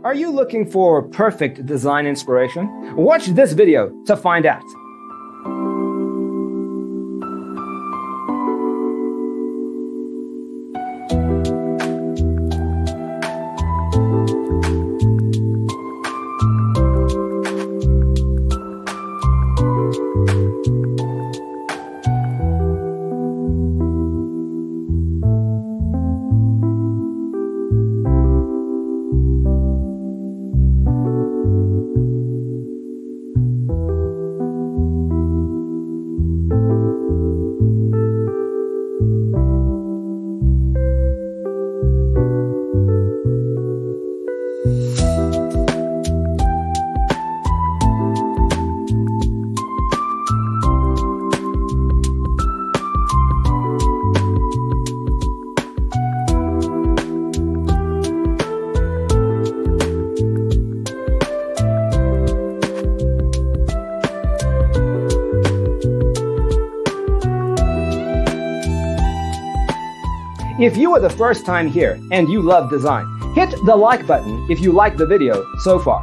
Are you looking for perfect design inspiration? Watch this video to find out. If you are the first time here and you love design, hit the like button if you like the video so far.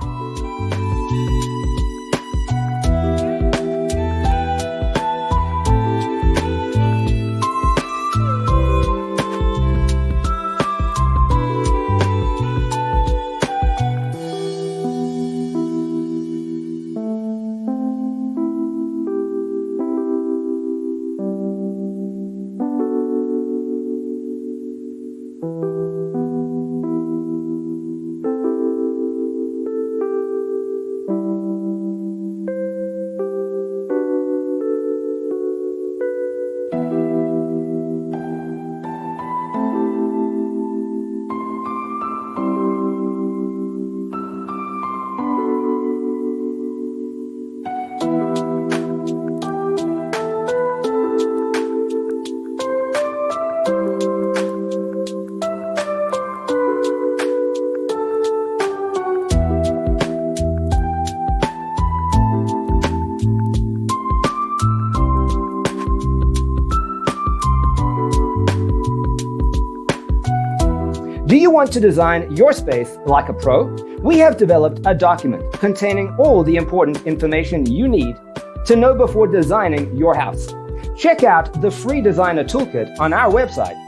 Do you want to design your space like a pro? We have developed a document containing all the important information you need to know before designing your house. Check out the free designer toolkit on our website,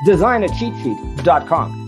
designercheatsheet.com.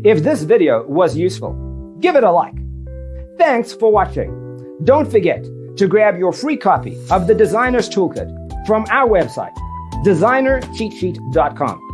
If this video was useful, give it a like. Thanks for watching. Don't forget to grab your free copy of the Designer's Toolkit from our website, designercheatsheet.com.